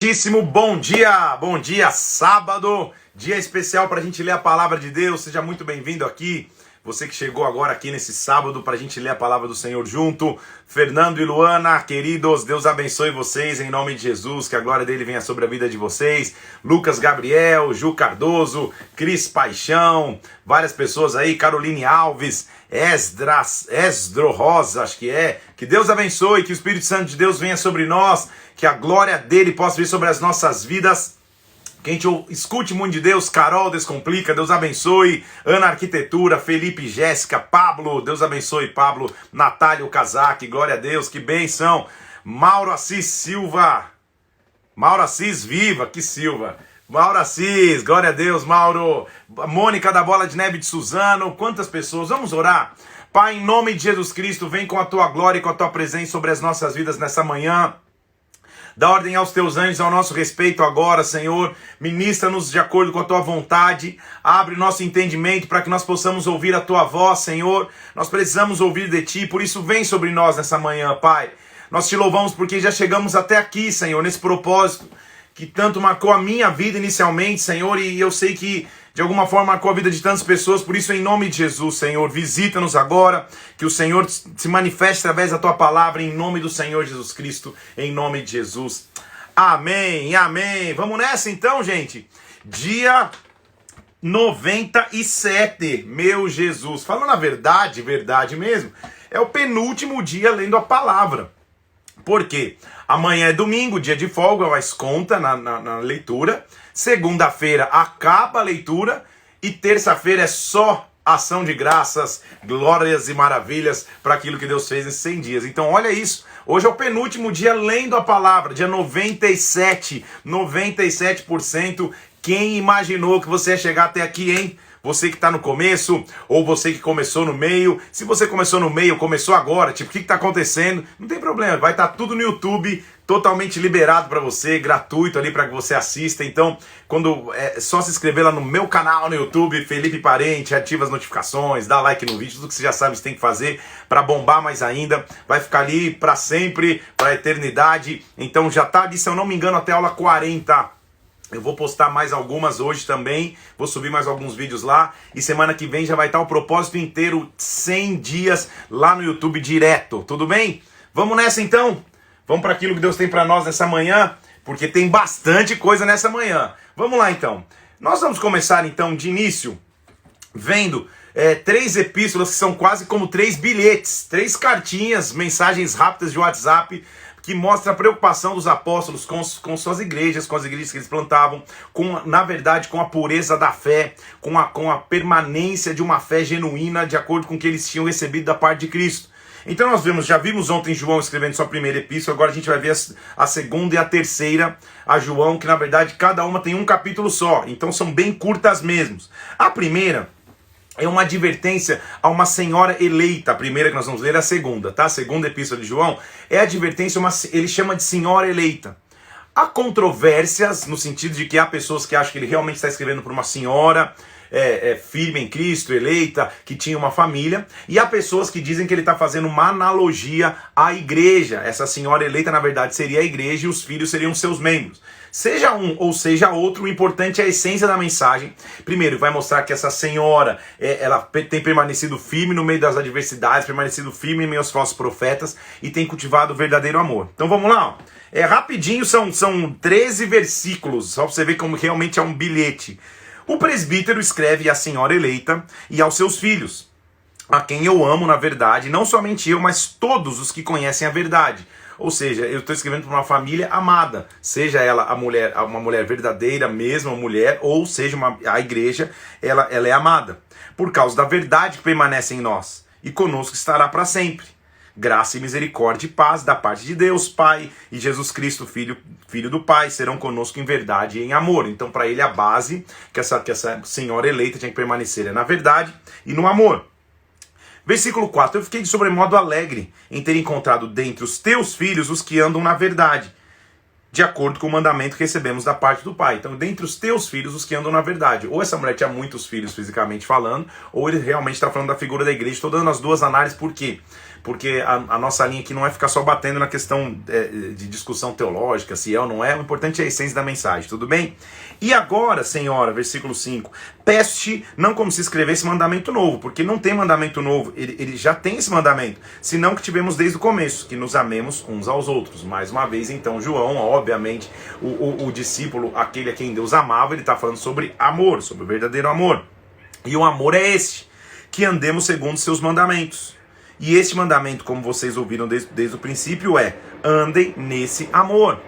Muitíssimo bom dia, sábado, dia especial para a gente ler a palavra de Deus. Seja muito bem-vindo aqui, você que chegou agora aqui nesse sábado para a gente ler a palavra do Senhor junto. Fernando e Luana, queridos, Deus abençoe vocês em nome de Jesus, que a glória dele venha sobre a vida de vocês. Lucas Gabriel, Ju Cardoso, Cris Paixão, várias pessoas aí, Caroline Alves, Esdro Rosa, acho que é. Que Deus abençoe, que o Espírito Santo de Deus venha sobre nós, que a glória dele possa vir sobre as nossas vidas. Que a gente escute muito de Deus. Carol Descomplica, Deus abençoe. Ana Arquitetura, Felipe Jéssica, Pablo, Deus abençoe, Pablo. Natália Okazaki, glória a Deus, que bênção. Mauro Assis Silva, Mauro Assis Viva, que Silva. Mauro Assis, glória a Deus, Mauro. Mônica da Bola de Neve de Suzano, quantas pessoas, vamos orar? Pai, em nome de Jesus Cristo, vem com a tua glória e com a tua presença sobre as nossas vidas nessa manhã. Dá ordem aos teus anjos ao nosso respeito agora, Senhor. Ministra-nos de acordo com a tua vontade. Abre nosso entendimento para que nós possamos ouvir a tua voz, Senhor. Nós precisamos ouvir de ti, por isso vem sobre nós nessa manhã, Pai. Nós te louvamos porque já chegamos até aqui, Senhor, nesse propósito que tanto marcou a minha vida inicialmente, Senhor, e eu sei que de alguma forma marcou a vida de tantas pessoas, por isso em nome de Jesus, Senhor, visita-nos agora, que o Senhor se manifeste através da tua palavra, em nome do Senhor Jesus Cristo, em nome de Jesus. Amém, amém. Vamos nessa então, gente. Dia 97, meu Jesus. Falando a verdade, verdade mesmo, é o penúltimo dia lendo a palavra. Por quê? Amanhã é domingo, dia de folga, mas conta na leitura. Segunda-feira acaba a leitura e terça-feira é só ação de graças, glórias e maravilhas para aquilo que Deus fez nesses 100 dias. Então olha isso, hoje é o penúltimo dia lendo a palavra, dia 97%. Quem imaginou que você ia chegar até aqui, hein? Você que está no começo, ou você que começou no meio. Se você começou no meio, começou agora, tipo, o que está acontecendo? Não tem problema, vai estar tudo no YouTube, totalmente liberado para você, gratuito ali para que você assista. Então, quando é só se inscrever lá no meu canal no YouTube, Felipe Parente, ativa as notificações, dá like no vídeo, tudo que você já sabe que você tem que fazer para bombar mais ainda. Vai ficar ali para sempre, para a eternidade. Então já está ali, se eu não me engano, até a aula 40. Eu vou postar mais algumas hoje também, vou subir mais alguns vídeos lá, e semana que vem já vai estar o propósito inteiro, 100 dias lá no YouTube direto, tudo bem? Vamos nessa então? Vamos para aquilo que Deus tem para nós nessa manhã, porque tem bastante coisa nessa manhã. Vamos lá então. Nós vamos começar então de início, vendo 3 epístolas que são quase como 3 bilhetes, 3 cartinhas, mensagens rápidas de WhatsApp, que mostra a preocupação dos apóstolos com suas igrejas, com as igrejas que eles plantavam, na verdade, com a pureza da fé, com a permanência de uma fé genuína, de acordo com o que eles tinham recebido da parte de Cristo. Então nós já vimos ontem João escrevendo sua primeira epístola, agora a gente vai ver a segunda e a terceira, a João, que na verdade cada uma tem um capítulo só, então são bem curtas mesmo. A primeira é uma advertência a uma senhora eleita. A primeira que nós vamos ler é a segunda, tá? A segunda epístola de João é a advertência, ele chama de senhora eleita. Há controvérsias no sentido de que há pessoas que acham que ele realmente está escrevendo para uma senhora firme em Cristo, eleita, que tinha uma família. E há pessoas que dizem que ele está fazendo uma analogia à igreja. Essa senhora eleita, na verdade, seria a igreja e os filhos seriam seus membros. Seja um ou seja outro, o importante é a essência da mensagem. Primeiro, vai mostrar que essa senhora, ela tem permanecido firme no meio das adversidades, permanecido firme em meio aos falsos profetas e tem cultivado o verdadeiro amor. Então vamos lá, ó. Rapidinho, são 13 versículos, só para você ver como realmente é um bilhete. O presbítero escreve à senhora eleita e aos seus filhos, a quem eu amo na verdade, não somente eu, mas todos os que conhecem a verdade. Ou seja, eu estou escrevendo para uma família amada, seja ela uma mulher verdadeira, mesma mulher, ou seja, a igreja, ela é amada, por causa da verdade que permanece em nós, e conosco estará para sempre. Graça e misericórdia e paz da parte de Deus, Pai, e Jesus Cristo, Filho do Pai, serão conosco em verdade e em amor. Então, para ele, a base que essa senhora eleita tinha que permanecer é na verdade e no amor. Versículo 4, eu fiquei de sobremodo alegre em ter encontrado dentre os teus filhos os que andam na verdade, de acordo com o mandamento que recebemos da parte do Pai. Então, dentre os teus filhos, os que andam na verdade. Ou essa mulher tinha muitos filhos fisicamente falando, ou ele realmente está falando da figura da igreja. Estou dando as duas análises, por quê? porque a nossa linha aqui não é ficar só batendo na questão de discussão teológica, se é ou não é, o importante é a essência da mensagem, tudo bem? E agora, Senhora, versículo 5, peço-te não como se escrevesse mandamento novo, porque não tem mandamento novo, ele já tem esse mandamento, senão que tivemos desde o começo, que nos amemos uns aos outros. Mais uma vez, então, João, obviamente, o discípulo, aquele a quem Deus amava, ele está falando sobre amor, sobre o verdadeiro amor. E o amor é este, que andemos segundo seus mandamentos. E este mandamento, como vocês ouviram desde o princípio, é: andem nesse amor.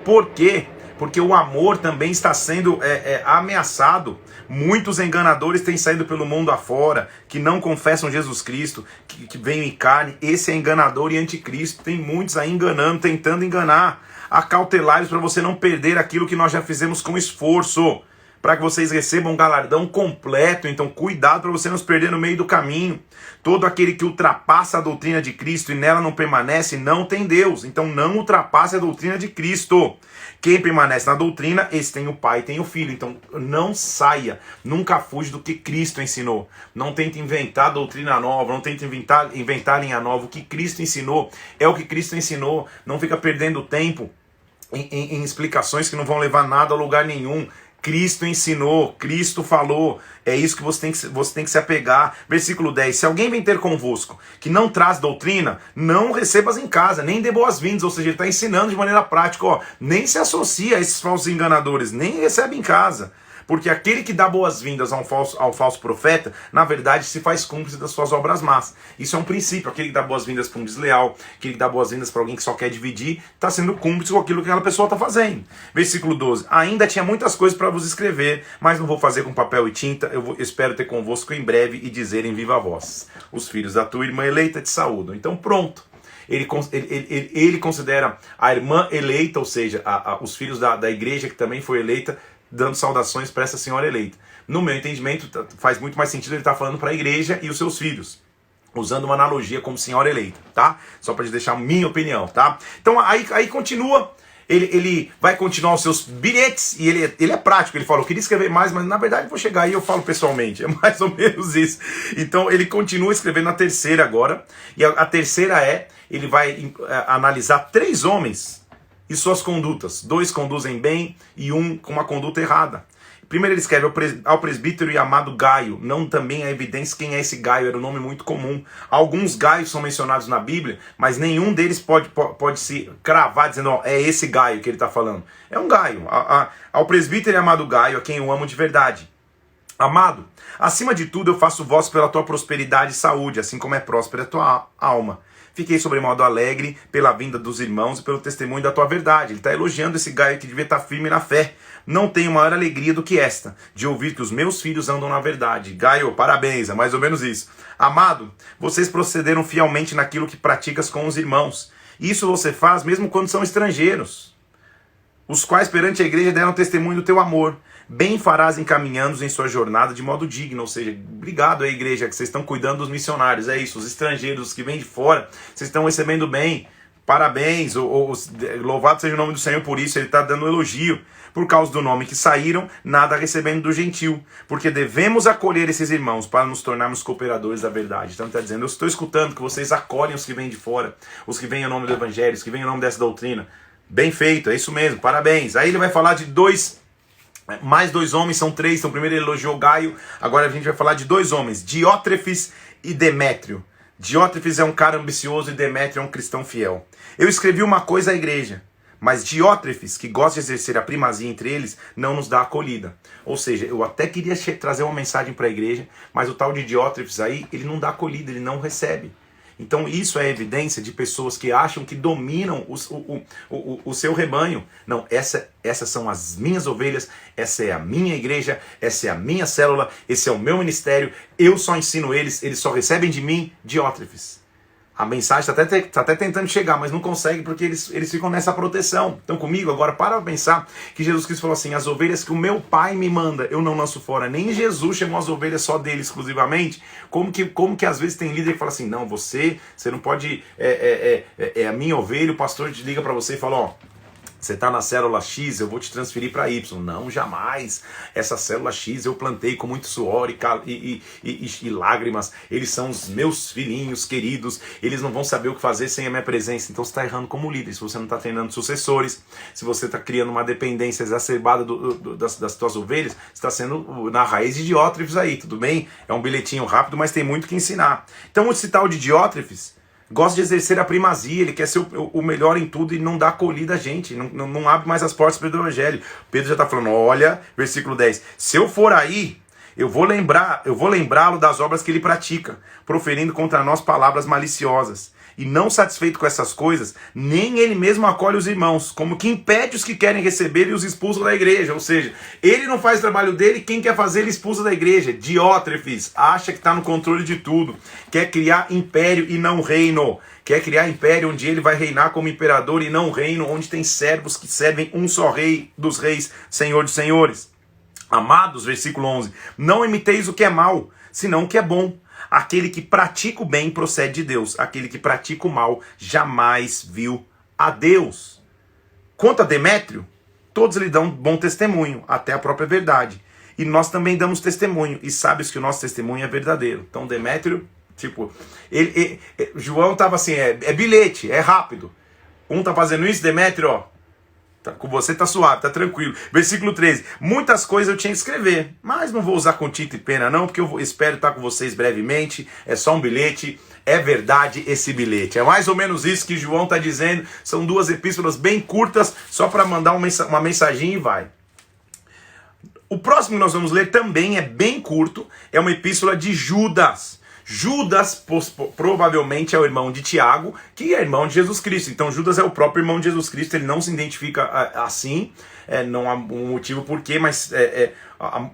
Por quê? Porque o amor também está sendo ameaçado. Muitos enganadores têm saído pelo mundo afora, que não confessam Jesus Cristo, que veio em carne. Esse é enganador e anticristo. Tem muitos aí enganando, tentando enganar. Acautelai-os para você não perder aquilo que nós já fizemos com esforço, para que vocês recebam um galardão completo. Então cuidado para você não se perder no meio do caminho. Todo aquele que ultrapassa a doutrina de Cristo e nela não permanece, não tem Deus. Então não ultrapasse a doutrina de Cristo. Quem permanece na doutrina, esse tem o Pai e tem o Filho. Então não saia, nunca fuja do que Cristo ensinou. Não tente inventar doutrina nova, não tente inventar linha nova. O que Cristo ensinou é o que Cristo ensinou. Não fica perdendo tempo em explicações que não vão levar nada a lugar nenhum. Cristo ensinou, Cristo falou, é isso que você tem que se apegar. Versículo 10, se alguém vem ter convosco que não traz doutrina, não recebas em casa, nem dê boas-vindas. Ou seja, ele está ensinando de maneira prática, ó, nem se associa a esses falsos enganadores, nem recebe em casa. Porque aquele que dá boas-vindas ao falso profeta, na verdade se faz cúmplice das suas obras más. Isso é um princípio. Aquele que dá boas-vindas para um desleal, aquele que dá boas-vindas para alguém que só quer dividir, está sendo cúmplice com aquilo que aquela pessoa está fazendo. Versículo 12. Ainda tinha muitas coisas para vos escrever, mas não vou fazer com papel e tinta. Espero ter convosco em breve e dizer em viva voz: os filhos da tua irmã eleita te saúdam. Então pronto. Ele considera a irmã eleita, ou seja, os filhos da igreja que também foi eleita, dando saudações para essa senhora eleita. No meu entendimento, faz muito mais sentido ele estar falando para a igreja e os seus filhos, usando uma analogia como senhora eleita, tá? Só para deixar a minha opinião, tá? Então aí continua, ele vai continuar os seus bilhetes, e ele é prático. Ele fala: eu queria escrever mais, mas na verdade eu vou chegar aí e eu falo pessoalmente. É mais ou menos isso. Então ele continua escrevendo a terceira agora, e a terceira ele vai analisar 3 homens e suas condutas. 2 conduzem bem e 1 com uma conduta errada. Primeiro ele escreve ao presbítero e amado Gaio. Não também há evidência quem é esse Gaio, era um nome muito comum. Alguns Gaios são mencionados na Bíblia, mas nenhum deles pode se cravar dizendo: ó, é esse Gaio que ele está falando. É um Gaio. Ao presbítero e amado Gaio, a quem eu amo de verdade. Amado, acima de tudo eu faço votos pela tua prosperidade e saúde, assim como é próspera a tua alma. Fiquei sobremodo alegre pela vinda dos irmãos e pelo testemunho da tua verdade. Ele está elogiando esse Gaio que devia estar firme na fé. Não tenho maior alegria do que esta, de ouvir que os meus filhos andam na verdade. Gaio, parabéns, é mais ou menos isso. Amado, vocês procederam fielmente naquilo que praticas com os irmãos. Isso você faz mesmo quando são estrangeiros, os quais perante a igreja deram testemunho do teu amor. Bem farás encaminhando-os em sua jornada de modo digno. Ou seja, obrigado à igreja que vocês estão cuidando dos missionários. É isso, os estrangeiros, os que vêm de fora, vocês estão recebendo bem. Parabéns, louvado seja o nome do Senhor por isso. Ele está dando um elogio. Por causa do nome que saíram, nada recebendo do gentil. Porque devemos acolher esses irmãos para nos tornarmos cooperadores da verdade. Então ele está dizendo: eu estou escutando que vocês acolhem os que vêm de fora, os que vêm em nome do evangelho, os que vêm em nome dessa doutrina. Bem feito, é isso mesmo, parabéns. Aí ele vai falar de mais 2 homens, são 3. Então primeiro ele elogiou Gaio, agora a gente vai falar de 2 homens, Diótrefes e Demétrio. Diótrefes é um cara ambicioso e Demétrio é um cristão fiel. Eu escrevi uma coisa à igreja, mas Diótrefes, que gosta de exercer a primazia entre eles, não nos dá acolhida. Ou seja, eu até queria trazer uma mensagem para a igreja, mas o tal de Diótrefes aí, ele não dá acolhida, ele não recebe. Então isso é evidência de pessoas que acham que dominam o seu rebanho. Não, essas são as minhas ovelhas, essa é a minha igreja, essa é a minha célula, esse é o meu ministério, eu só ensino eles só recebem de mim. Diótrefes. A mensagem está até tentando chegar, mas não consegue porque eles ficam nessa proteção. Então comigo, agora para pensar que Jesus Cristo falou assim: as ovelhas que o meu Pai me manda, eu não lanço fora. Nem Jesus chamou as ovelhas só dele exclusivamente. Como que às vezes tem líder que fala assim: não, você não pode, é a minha ovelha, o pastor te liga para você e fala: ó, Você está na célula X, eu vou te transferir para Y. Não, jamais. Essa célula X eu plantei com muito suor e lágrimas. Eles são os meus filhinhos queridos. Eles não vão saber o que fazer sem a minha presença. Então você está errando como líder. Se você não está treinando sucessores, se você está criando uma dependência exacerbada das tuas ovelhas, você está sendo na raiz de Diótrefes aí, tudo bem? É um bilhetinho rápido, mas tem muito que ensinar. Então esse tal de Diótrefes gosta de exercer a primazia, ele quer ser o melhor em tudo e não dá acolhida a gente, não abre mais as portas para o evangelho. Pedro já está falando, olha, versículo 10, se eu for aí, eu vou lembrá-lo das obras que ele pratica, proferindo contra nós palavras maliciosas. E não satisfeito com essas coisas, nem ele mesmo acolhe os irmãos, como que impede os que querem receber e os expulsa da igreja. Ou seja, ele não faz o trabalho dele, quem quer fazer ele expulsa da igreja. Diótrefes acha que está no controle de tudo, quer criar império e não reino. Quer criar império onde ele vai reinar como imperador e não reino, onde tem servos que servem um só rei dos reis, Senhor dos senhores. Amados, versículo 11, não imiteis o que é mal, senão o que é bom. Aquele que pratica o bem procede de Deus. Aquele que pratica o mal jamais viu a Deus. Quanto a Demétrio, todos lhe dão bom testemunho, até a própria verdade. E nós também damos testemunho. E sabes que o nosso testemunho é verdadeiro. Então Demétrio, João estava assim, é bilhete, é rápido. Um tá fazendo isso, Demétrio, ó. Com você tá suave, tá tranquilo. Versículo 13. Muitas coisas eu tinha que escrever, mas não vou usar com tinta e pena não, porque eu espero estar com vocês brevemente. É só um bilhete, é verdade esse bilhete. É mais ou menos isso que João está dizendo. São duas epístolas bem curtas, só para mandar uma mensaginha e vai. O próximo que nós vamos ler também é bem curto, é uma epístola de Judas. Judas provavelmente é o irmão de Tiago, que é irmão de Jesus Cristo. Então Judas é o próprio irmão de Jesus Cristo, ele não se identifica assim, não há um motivo porquê, mas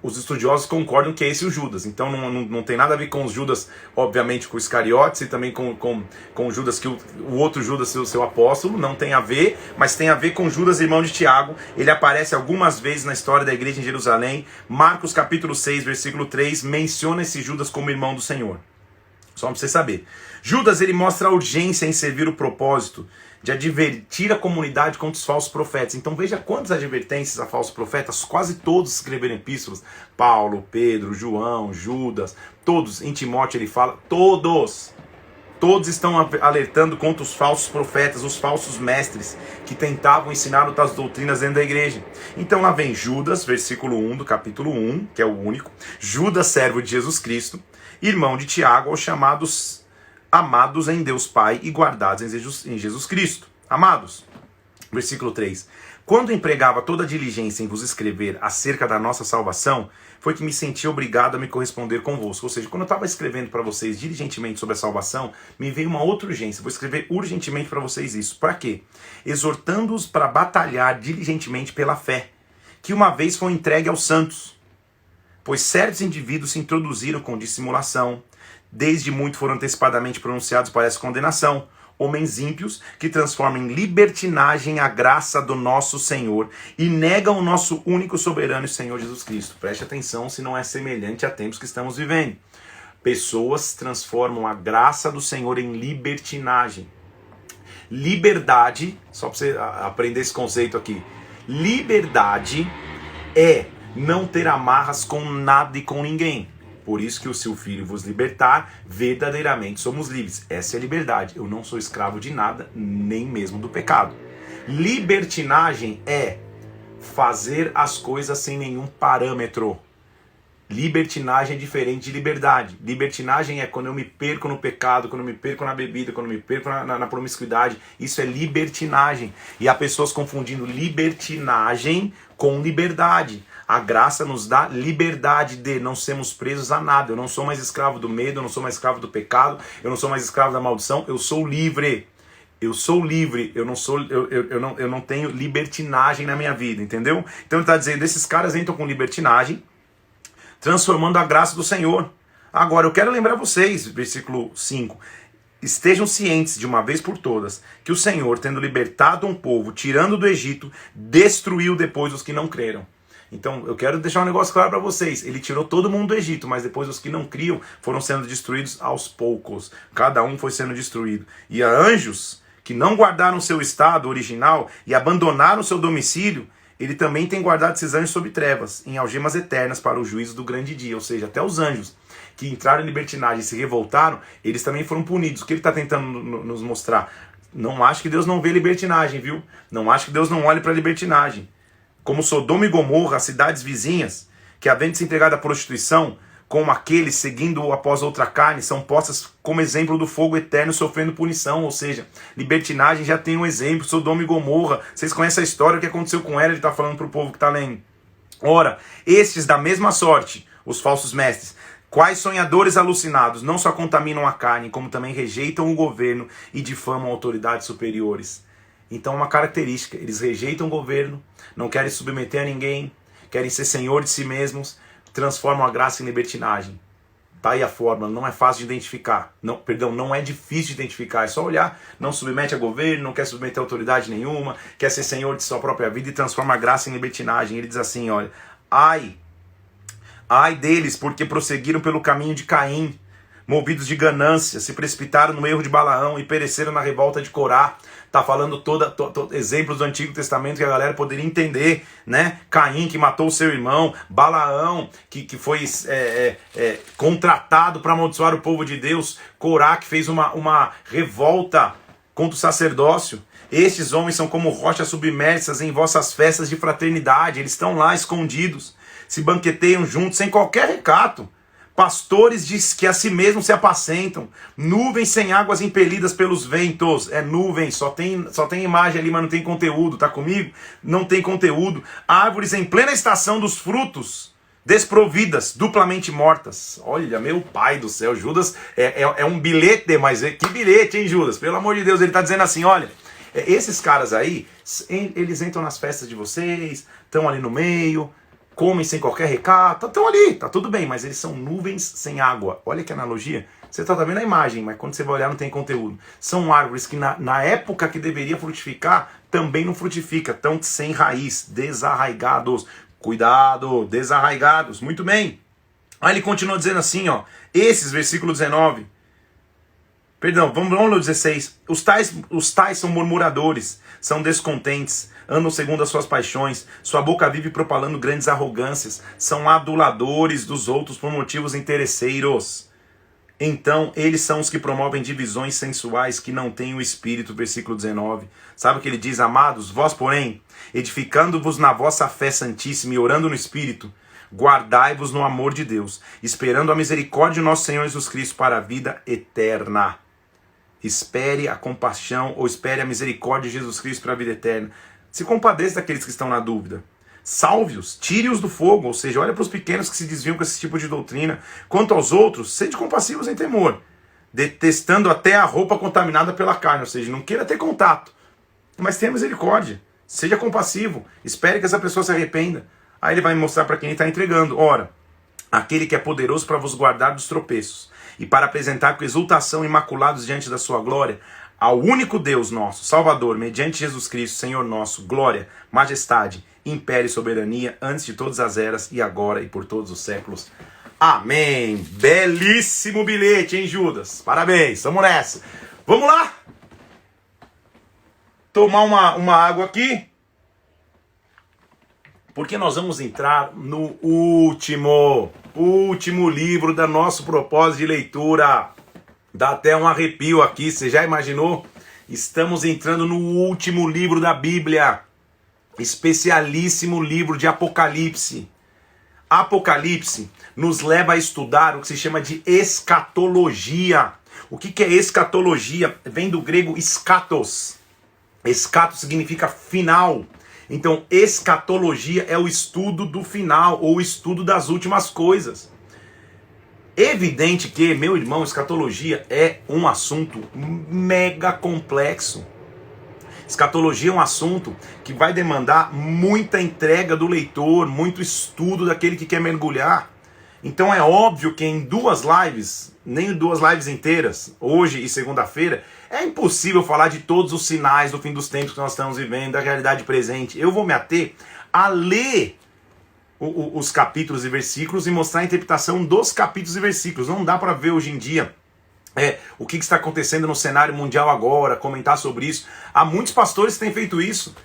os estudiosos concordam que é esse o Judas. Então não tem nada a ver com os Judas, obviamente com os Iscariotes e também com Judas, que o outro Judas, seu apóstolo, não tem a ver, mas tem a ver com Judas, irmão de Tiago. Ele aparece algumas vezes na história da igreja em Jerusalém. Marcos capítulo 6, versículo 3, menciona esse Judas como irmão do Senhor. Só para você saber. Judas, ele mostra a urgência em servir o propósito de advertir a comunidade contra os falsos profetas. Então veja quantas advertências a falsos profetas, quase todos escreveram epístolas. Paulo, Pedro, João, Judas, todos, em Timóteo ele fala, todos estão alertando contra os falsos profetas, os falsos mestres que tentavam ensinar outras doutrinas dentro da igreja. Então lá vem Judas, versículo 1 do capítulo 1, que é o único. Judas, servo de Jesus Cristo, irmão de Tiago, aos chamados amados em Deus Pai e guardados em Jesus Cristo. Amados, versículo 3. Quando empregava toda a diligência em vos escrever acerca da nossa salvação, foi que me senti obrigado a me corresponder convosco. Ou seja, quando eu estava escrevendo para vocês diligentemente sobre a salvação, me veio uma outra urgência. Vou escrever urgentemente para vocês isso. Para quê? Exortando-os para batalhar diligentemente pela fé, que uma vez foi entregue aos santos. Pois certos indivíduos se introduziram com dissimulação, desde muito foram antecipadamente pronunciados para essa condenação, homens ímpios que transformam em libertinagem a graça do nosso Senhor e negam o nosso único soberano e Senhor Jesus Cristo. Preste atenção se não é semelhante a tempos que estamos vivendo. Pessoas transformam a graça do Senhor em libertinagem. Liberdade, só para você aprender esse conceito aqui, liberdade é não ter amarras com nada e com ninguém. Por isso que o seu filho vos libertar, verdadeiramente somos livres. Essa é a liberdade. Eu não sou escravo de nada, nem mesmo do pecado. Libertinagem é fazer as coisas sem nenhum parâmetro. Libertinagem é diferente de liberdade. Libertinagem é quando eu me perco no pecado, quando eu me perco na bebida, quando eu me perco na promiscuidade. Isso é libertinagem. E há pessoas confundindo libertinagem com liberdade. A graça nos dá liberdade de não sermos presos a nada. Eu não sou mais escravo do medo, eu não sou mais escravo do pecado, eu não sou mais escravo da maldição, eu sou livre. Eu sou livre, eu não tenho libertinagem na minha vida, entendeu? Então ele está dizendo, esses caras entram com libertinagem, transformando a graça do Senhor. Agora, eu quero lembrar vocês, versículo 5, estejam cientes de uma vez por todas, que o Senhor, tendo libertado um povo, tirando do Egito, destruiu depois os que não creram. Então, eu quero deixar um negócio claro para vocês. Ele tirou todo mundo do Egito, mas depois os que não criam foram sendo destruídos aos poucos. Cada um foi sendo destruído. E há anjos que não guardaram seu estado original e abandonaram seu domicílio, ele também tem guardado esses anjos sob trevas, em algemas eternas para o juízo do grande dia. Ou seja, até os anjos que entraram em libertinagem e se revoltaram, eles também foram punidos. O que ele está tentando nos mostrar? Não acho que Deus não vê libertinagem, viu? Não acho que Deus não olhe para a libertinagem. Como Sodoma e Gomorra, as cidades vizinhas, que havendo se entregado à prostituição, como aqueles seguindo após outra carne, são postas como exemplo do fogo eterno sofrendo punição. Ou seja, libertinagem já tem um exemplo, Sodoma e Gomorra. Vocês conhecem a história, o que aconteceu com ela, ele está falando para o povo que está lendo. Ora, estes da mesma sorte, os falsos mestres, quais sonhadores alucinados, não só contaminam a carne, como também rejeitam o governo e difamam autoridades superiores. Então, uma característica, eles rejeitam o governo, não querem submeter a ninguém, querem ser senhor de si mesmos, transformam a graça em libertinagem. Tá aí a fórmula, não é fácil de identificar. Não é difícil de identificar, é só olhar, não submete a governo, não quer submeter a autoridade nenhuma, quer ser senhor de sua própria vida e transforma a graça em libertinagem. Ele diz assim, olha, ai deles, porque prosseguiram pelo caminho de Caim, movidos de ganância, se precipitaram no erro de Balaão e pereceram na revolta de Corá. Tá falando exemplos do Antigo Testamento que a galera poderia entender, né? Caim, que matou o seu irmão, Balaão, que foi contratado para amaldiçoar o povo de Deus, Corá, que fez uma revolta contra o sacerdócio. Estes homens são como rochas submersas em vossas festas de fraternidade, eles estão lá escondidos, se banqueteiam juntos sem qualquer recato. Pastores que a si mesmos se apacentam, nuvens sem águas impelidas pelos ventos. É nuvem, só tem imagem ali, mas não tem conteúdo, tá comigo? Não tem conteúdo. Árvores em plena estação dos frutos, desprovidas, duplamente mortas. Olha, meu pai do céu, Judas é um bilhete, mas que bilhete, hein, Judas? Pelo amor de Deus, ele tá dizendo assim, olha, esses caras aí, eles entram nas festas de vocês, estão ali no meio, comem sem qualquer recato, estão ali, tá tudo bem, mas eles são nuvens sem água. Olha que analogia. Você tá vendo a imagem, mas quando você vai olhar não tem conteúdo. São árvores que na época que deveria frutificar, também não frutifica, estão sem raiz, desarraigados. Cuidado, desarraigados. Muito bem. Aí ele continua dizendo assim, ó, esses, versículo 19, perdão, vamos no 16. Os tais são murmuradores, são descontentes, andam segundo as suas paixões, sua boca vive propalando grandes arrogâncias, são aduladores dos outros por motivos interesseiros. Então, eles são os que promovem divisões sensuais que não têm o espírito, versículo 19. Sabe o que ele diz? Amados, vós, porém, edificando-vos na vossa fé santíssima e orando no espírito, guardai-vos no amor de Deus, esperando a misericórdia de nosso Senhor Jesus Cristo para a vida eterna. Espere a compaixão ou espere a misericórdia de Jesus Cristo para a vida eterna. Se compadeça daqueles que estão na dúvida. Salve-os, tire-os do fogo, ou seja, olha para os pequenos que se desviam com esse tipo de doutrina. Quanto aos outros, sede compassivos em temor, detestando até a roupa contaminada pela carne, ou seja, não queira ter contato, mas tenha misericórdia, seja compassivo, espere que essa pessoa se arrependa. Aí ele vai mostrar para quem ele está entregando. Ora, aquele que é poderoso para vos guardar dos tropeços e para apresentar com exultação imaculados diante da sua glória, ao único Deus nosso, Salvador, mediante Jesus Cristo, Senhor nosso, glória, majestade, império e soberania, antes de todas as eras, e agora e por todos os séculos. Amém. Belíssimo bilhete, hein, Judas? Parabéns, vamos nessa. Vamos lá? Tomar uma água aqui, porque nós vamos entrar no último livro do nosso propósito de leitura. Dá até um arrepio aqui, você já imaginou? Estamos entrando no último livro da Bíblia, especialíssimo livro de Apocalipse. Apocalipse nos leva a estudar o que se chama de escatologia. O que é escatologia? Vem do grego eschatos. Eschatos significa final. Então, escatologia é o estudo do final, ou o estudo das últimas coisas. Evidente que, meu irmão, escatologia é um assunto mega complexo. Escatologia é um assunto que vai demandar muita entrega do leitor, muito estudo daquele que quer mergulhar. Então é óbvio que em 2 lives, nem 2 lives inteiras, hoje e segunda-feira, é impossível falar de todos os sinais do fim dos tempos que nós estamos vivendo, da realidade presente. Eu vou me ater a ler os capítulos e versículos e mostrar a interpretação dos capítulos e versículos. Não dá para ver hoje em dia o que está acontecendo no cenário mundial agora, comentar sobre isso. Há muitos pastores que têm feito isso.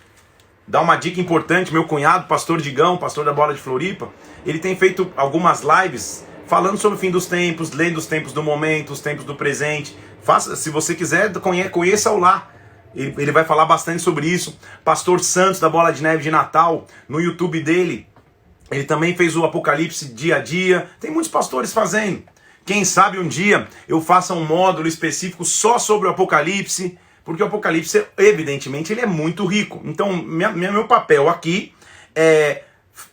Dá uma dica importante, meu cunhado, pastor Digão, pastor da Bola de Floripa, ele tem feito algumas lives falando sobre o fim dos tempos, lendo os tempos do momento, os tempos do presente. Faça, se você quiser, conheça-o lá. Ele vai falar bastante sobre isso. Pastor Santos da Bola de Neve de Natal, no YouTube dele, ele também fez o Apocalipse dia a dia. Tem muitos pastores fazendo. Quem sabe um dia eu faça um módulo específico só sobre o Apocalipse, porque o Apocalipse, evidentemente, ele é muito rico. Então, meu papel aqui é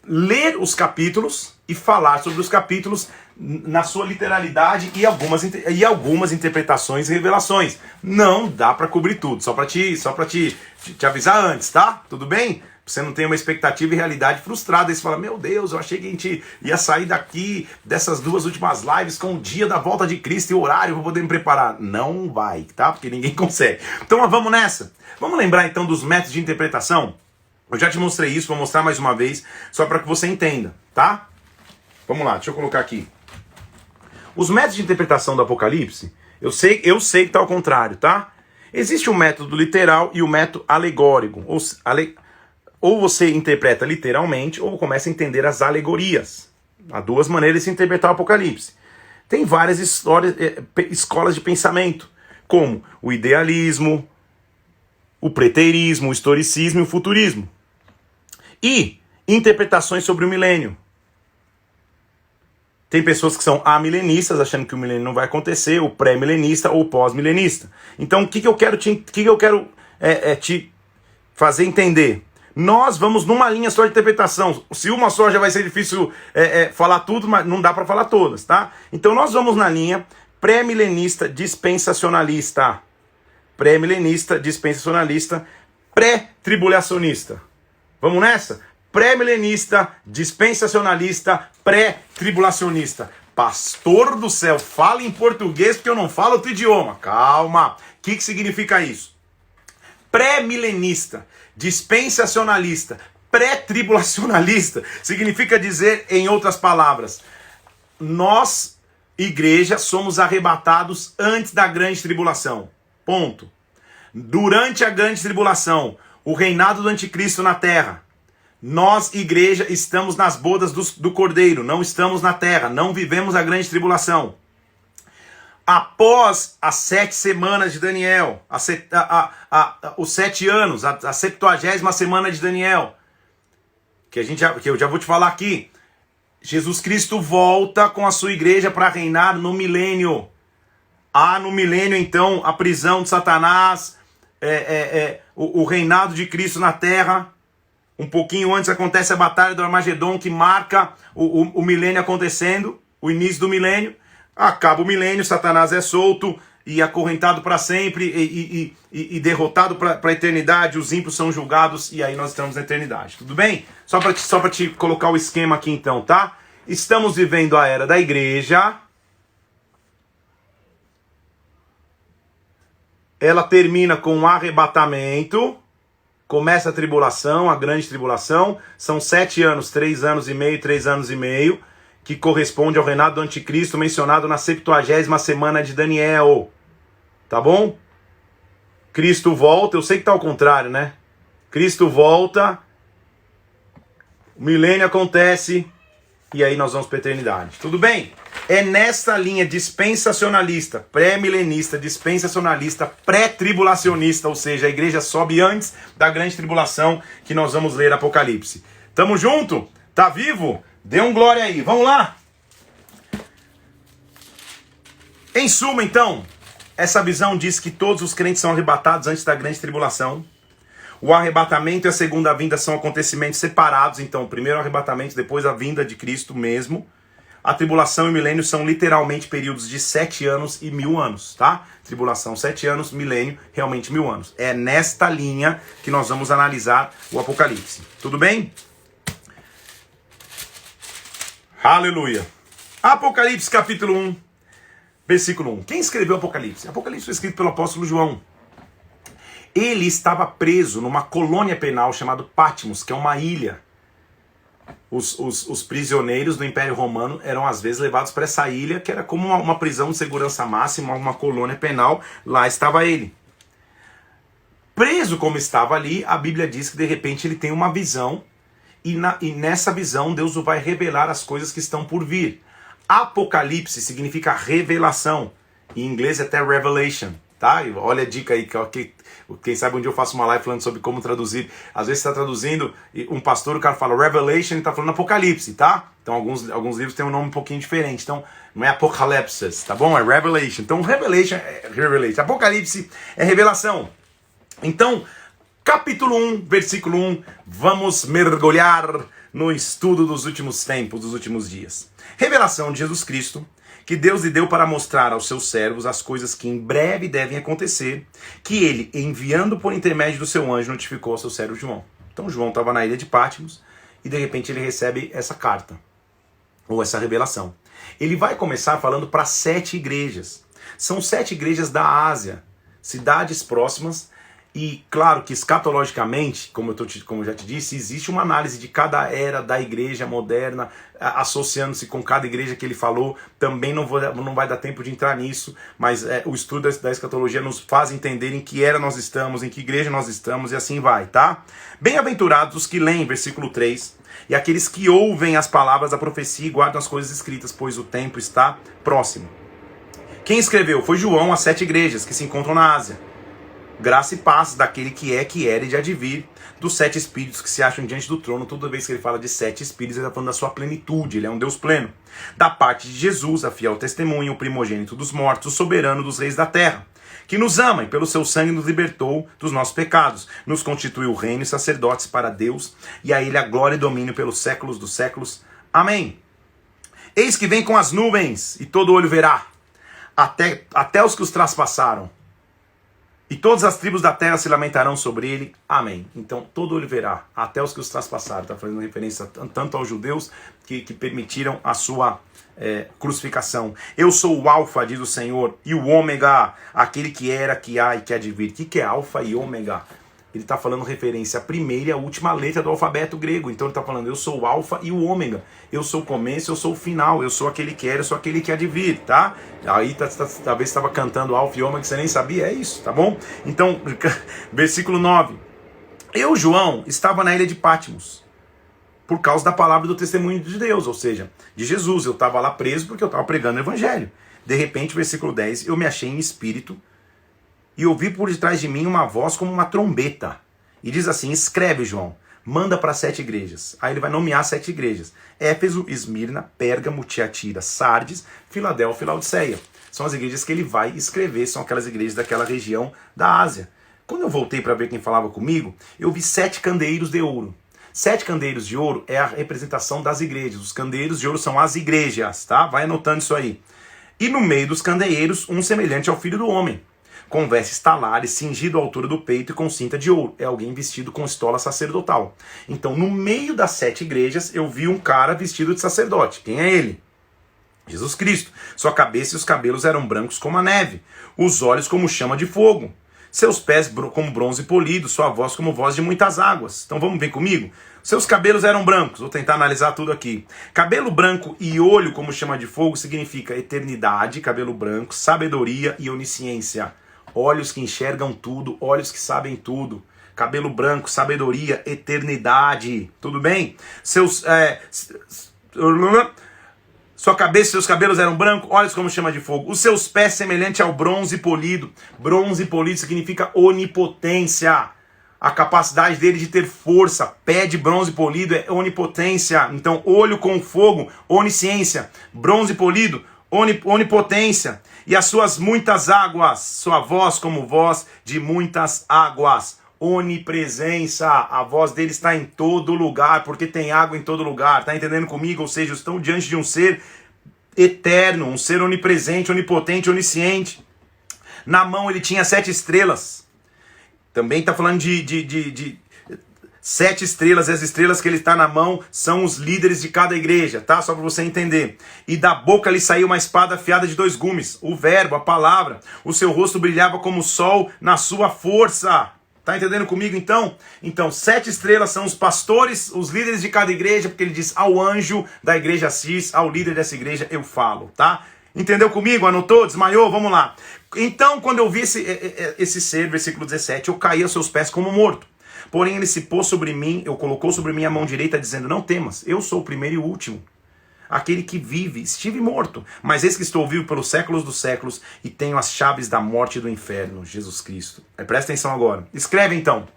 ler os capítulos e falar sobre os capítulos na sua literalidade e algumas interpretações e revelações. Não dá para cobrir tudo, só para te avisar antes, tá? Tudo bem? Você não tem uma expectativa e realidade frustrada. Aí você fala, meu Deus, eu achei que a gente ia sair daqui dessas 2 últimas lives com o dia da volta de Cristo e o horário para poder me preparar. Não vai, tá? Porque ninguém consegue. Então vamos nessa. Vamos lembrar então dos métodos de interpretação? Eu já te mostrei isso, vou mostrar mais uma vez, só para que você entenda, tá? Vamos lá, deixa eu colocar aqui. Os métodos de interpretação do Apocalipse, eu sei que está ao contrário, tá? Existe o método literal e o método alegórico. Ou você interpreta literalmente, ou começa a entender as alegorias. Há 2 maneiras de se interpretar o Apocalipse. Tem várias escolas de pensamento, como o idealismo, o preterismo, o historicismo e o futurismo. E interpretações sobre o milênio. Tem pessoas que são amilenistas, achando que o milênio não vai acontecer, o pré-milenista ou o pós-milenista. Então, o que eu quero te fazer entender? Nós vamos numa linha só de interpretação. Se uma só já vai ser difícil falar tudo, mas não dá para falar todas, tá? Então nós vamos na linha pré-milenista dispensacionalista. Pré-milenista dispensacionalista, pré-tribulacionista. Vamos nessa? Pré-milenista dispensacionalista, pré-tribulacionista. Pastor do céu, fala em português porque eu não falo outro idioma. Calma. O que significa isso? Pré-milenista, dispensacionalista, pré-tribulacionalista, significa dizer, em outras palavras, nós, igreja, somos arrebatados antes da grande tribulação. Ponto. Durante a grande tribulação, o reinado do anticristo na terra, nós, igreja, estamos nas bodas do Cordeiro, não estamos na terra, não vivemos a grande tribulação. Após as 7 semanas de Daniel, os 7 anos, a 70ª semana de Daniel, que eu já vou te falar aqui, Jesus Cristo volta com a sua igreja para reinar no milênio. Há no milênio, então, a prisão de Satanás, o reinado de Cristo na terra. Um pouquinho antes acontece a batalha do Armagedon, que marca o milênio acontecendo, o início do milênio. Acaba o milênio, Satanás é solto e acorrentado para sempre e derrotado para a eternidade. Os ímpios são julgados e aí nós estamos na eternidade. Tudo bem? Só para te colocar o esquema aqui então, tá? Estamos vivendo a era da igreja. Ela termina com um arrebatamento. Começa a tribulação, a grande tribulação. São 7 anos, 3 anos e meio, 3 anos e meio. Que corresponde ao reinado do anticristo mencionado na 70ª semana de Daniel. Tá bom? Cristo volta, eu sei que tá ao contrário, né? Cristo volta, o milênio acontece, e aí nós vamos para a eternidade. Tudo bem? É nessa linha dispensacionalista, pré-milenista, dispensacionalista, pré-tribulacionista, ou seja, a igreja sobe antes da grande tribulação, que nós vamos ler Apocalipse. Tamo junto? Tá vivo? Dê um glória aí, vamos lá! Em suma, então, essa visão diz que todos os crentes são arrebatados antes da grande tribulação. O arrebatamento e a segunda vinda são acontecimentos separados, então, primeiro o arrebatamento, depois a vinda de Cristo mesmo. A tribulação e o milênio são literalmente períodos de 7 anos e 1000 anos, tá? Tribulação 7 anos, milênio realmente 1000 anos. É nesta linha que nós vamos analisar o Apocalipse. Tudo bem? Aleluia. Apocalipse capítulo 1, versículo 1. Quem escreveu Apocalipse? Apocalipse foi escrito pelo apóstolo João. Ele estava preso numa colônia penal chamada Patmos, que é uma ilha. os prisioneiros do Império Romano eram às vezes levados para essa ilha, que era como uma prisão de segurança máxima, uma colônia penal. Lá estava ele. Preso como estava ali, a Bíblia diz que de repente ele tem uma visão, e nessa visão Deus vai revelar as coisas que estão por vir. Apocalipse significa revelação. Em inglês é até revelation, tá? Olha a dica aí, quem sabe um dia eu faço uma live falando sobre como traduzir. Às vezes você está traduzindo, um pastor, o cara fala Revelation e está falando Apocalipse, tá? Então alguns livros têm um nome um pouquinho diferente. Então não é Apocalipse, tá bom? É Revelation. Então Revelation é Revelation. Apocalipse é revelação. Então, capítulo 1, versículo 1, vamos mergulhar no estudo dos últimos tempos, dos últimos dias. Revelação de Jesus Cristo, que Deus lhe deu para mostrar aos seus servos as coisas que em breve devem acontecer, que ele, enviando por intermédio do seu anjo, notificou ao seu servo João. Então João estava na ilha de Patmos e de repente ele recebe essa carta, ou essa revelação. Ele vai começar falando para 7 igrejas. São 7 igrejas da Ásia, cidades próximas. E claro que escatologicamente, como eu já te disse, existe uma análise de cada era da igreja moderna, associando-se com cada igreja que ele falou. Também não vai dar tempo de entrar nisso, mas o estudo da escatologia nos faz entender em que era nós estamos, em que igreja nós estamos, e assim vai, tá? Bem-aventurados os que leem, versículo 3, e aqueles que ouvem as palavras da profecia e guardam as coisas escritas, pois o tempo está próximo. Quem escreveu? Foi João às 7 igrejas que se encontram na Ásia. Graça e paz daquele que é, que era e de há de vir, dos 7 espíritos que se acham diante do trono. Toda vez que ele fala de 7 espíritos, ele está falando da sua plenitude, ele é um Deus pleno. Da parte de Jesus, a fiel testemunha, o primogênito dos mortos, o soberano dos reis da terra, que nos ama e pelo seu sangue nos libertou dos nossos pecados, nos constituiu reino e sacerdotes para Deus, e a ele a glória e domínio pelos séculos dos séculos. Amém. Eis que vem com as nuvens, e todo olho verá, até os que os traspassaram. E todas as tribos da terra se lamentarão sobre ele. Amém. Então todo olho verá, até os que os traspassaram. Está fazendo referência tanto aos judeus que permitiram a sua crucificação. Eu sou o Alfa, diz o Senhor, e o Ômega, aquele que era, que há e que há de vir. O que é Alfa e Ômega? Ele está falando referência à primeira e à última letra do alfabeto grego. Então ele está falando, eu sou o Alfa e o Ômega. Eu sou o começo, eu sou o final. Eu sou aquele que era, eu sou aquele que há de vir, tá? Aí talvez estava cantando Alfa e Ômega que você nem sabia. É isso, tá bom? Então, versículo 9. Eu, João, estava na ilha de Patmos por causa da palavra do testemunho de Deus, ou seja, de Jesus. Eu estava lá preso porque eu estava pregando o evangelho. De repente, versículo 10, eu me achei em espírito e ouvi por detrás de mim uma voz como uma trombeta. E diz assim, escreve, João, manda para 7 igrejas. Aí ele vai nomear 7 igrejas. Éfeso, Esmirna, Pérgamo, Tiatira, Sardes, Filadélfia e Laodiceia. São as igrejas que ele vai escrever, são aquelas igrejas daquela região da Ásia. Quando eu voltei para ver quem falava comigo, eu vi 7 candeeiros de ouro. 7 candeeiros de ouro é a representação das igrejas. Os candeeiros de ouro são as igrejas, tá? Vai anotando isso aí. E no meio dos candeeiros, um semelhante ao Filho do Homem, com vestes talares, cingido à altura do peito e com cinta de ouro. É alguém vestido com estola sacerdotal. Então, no meio das 7 igrejas, eu vi um cara vestido de sacerdote. Quem é ele? Jesus Cristo. Sua cabeça e os cabelos eram brancos como a neve, os olhos como chama de fogo, seus pés como bronze polido, sua voz como voz de muitas águas. Então vamos ver comigo? Seus cabelos eram brancos, vou tentar analisar tudo aqui. Cabelo branco e olho como chama de fogo significa eternidade, cabelo branco, sabedoria e onisciência. Olhos que enxergam tudo, olhos que sabem tudo. Cabelo branco, sabedoria, eternidade. Tudo bem? Sua cabeça e seus cabelos eram brancos, olhos como chama de fogo. Os seus pés semelhante ao bronze polido. Bronze polido significa onipotência. A capacidade dele de ter força. Pé de bronze polido é onipotência. Então, olho com fogo, onisciência. Bronze polido, onipotência. E as suas muitas águas, sua voz como voz de muitas águas. Onipresença, a voz dele está em todo lugar, porque tem água em todo lugar, tá entendendo comigo? Ou seja, estão diante de um ser eterno, um ser onipresente, onipotente, onisciente. Na mão ele tinha 7 estrelas. Também está falando de 7 estrelas, e as estrelas que ele está na mão são os líderes de cada igreja, tá? Só para você entender. E da boca lhe saiu uma espada afiada de 2 gumes, o verbo, a palavra. O seu rosto brilhava como o sol na sua força. Tá entendendo comigo então? Então, 7 estrelas são os pastores, os líderes de cada igreja, porque ele diz ao anjo da igreja Assis, ao líder dessa igreja eu falo, tá? Entendeu comigo? Anotou? Desmaiou? Vamos lá. Então, quando eu vi esse ser, versículo 17, eu caí aos seus pés como morto. Porém, ele se pôs sobre mim, colocou sobre mim a mão direita, dizendo, não temas, eu sou o primeiro e o último. Aquele que vive, estive morto, mas eis que estou vivo pelos séculos dos séculos e tenho as chaves da morte e do inferno, Jesus Cristo. Presta atenção agora. Escreve então.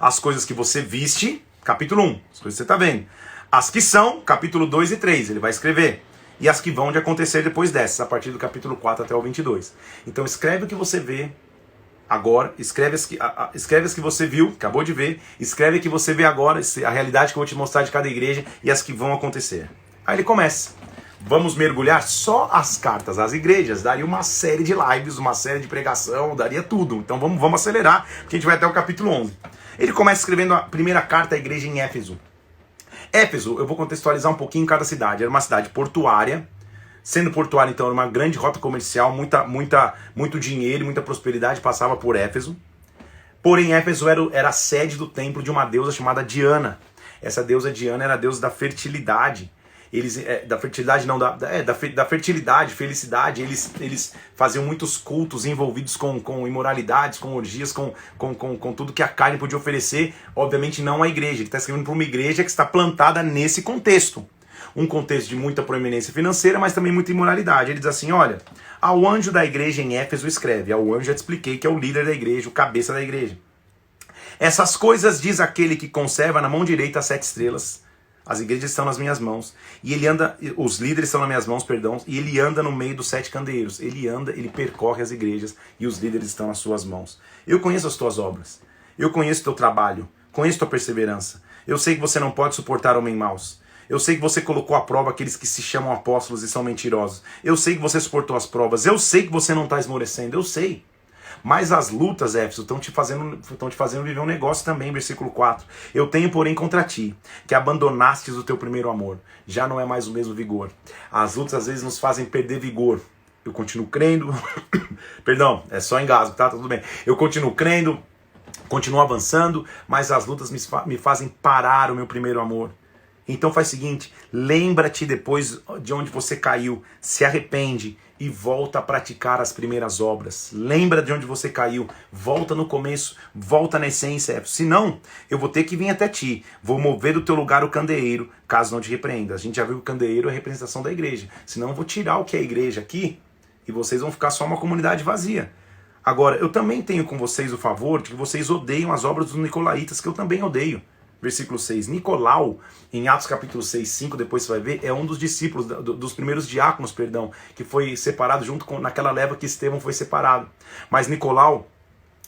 As coisas que você viste, capítulo 1, as coisas que você está vendo. As que são, capítulo 2 e 3, ele vai escrever. E as que vão de acontecer depois dessas, a partir do capítulo 4 até o 22. Então escreve o que você vê agora, escreve as que você viu, acabou de ver, escreve o que você vê agora, a realidade que eu vou te mostrar de cada igreja e as que vão acontecer. Aí ele começa. Vamos mergulhar só as cartas às igrejas. Daria uma série de lives, uma série de pregação, daria tudo. Então vamos acelerar, porque a gente vai até o capítulo 11. Ele começa escrevendo a primeira carta à igreja em Éfeso. Éfeso, eu vou contextualizar um pouquinho cada cidade. Era uma cidade portuária. Sendo portuária, então, era uma grande rota comercial. Muito dinheiro, muita prosperidade passava por Éfeso. Porém, Éfeso era a sede do templo de uma deusa chamada Diana. Essa deusa Diana era a deusa da fertilidade. Da fertilidade, felicidade, eles faziam muitos cultos envolvidos com imoral,idades, com orgias, com tudo que a carne podia oferecer, obviamente não a igreja. Ele está escrevendo para uma igreja que está plantada nesse contexto. Um contexto de muita proeminência financeira, mas também muita imoralidade. Ele diz assim, olha, ao anjo da igreja em Éfeso escreve, ao anjo já te expliquei que é o líder da igreja, o cabeça da igreja. Essas coisas diz aquele que conserva na mão direita as 7 estrelas. As igrejas estão nas minhas mãos, e ele anda, os líderes estão nas minhas mãos, perdão, e ele anda no meio dos 7 candeeiros. Ele anda, ele percorre as igrejas, e os líderes estão nas suas mãos. Eu conheço as tuas obras, eu conheço o teu trabalho, conheço a tua perseverança. Eu sei que você não pode suportar homens maus. Eu sei que você colocou à prova aqueles que se chamam apóstolos e são mentirosos. Eu sei que você suportou as provas. Eu sei que você não está esmorecendo. Eu sei. Mas as lutas, Éfeso, estão te fazendo viver um negócio também, versículo 4. Eu tenho, porém, contra ti, que abandonastes o teu primeiro amor. Já não é mais o mesmo vigor. As lutas, às vezes, nos fazem perder vigor. Eu continuo crendo. Perdão, é só engasgo, tá? Tudo bem. Eu continuo crendo, continuo avançando, mas as lutas me fazem parar o meu primeiro amor. Então faz o seguinte, lembra-te depois de onde você caiu, se arrepende e volta a praticar as primeiras obras. Lembra de onde você caiu, volta no começo, volta na essência. Senão, eu vou ter que vir até ti, vou mover do teu lugar o candeeiro, caso não te repreenda. A gente já viu que o candeeiro é a representação da igreja. Senão eu vou tirar o que é a igreja aqui e vocês vão ficar só uma comunidade vazia. Agora, eu também tenho com vocês o favor de que vocês odeiam as obras dos nicolaítas, que eu também odeio. Versículo 6, Nicolau, em Atos capítulo 6, 5, depois você vai ver, é um dos discípulos, dos primeiros diáconos, que foi separado junto com naquela leva que Estevão foi separado. Mas Nicolau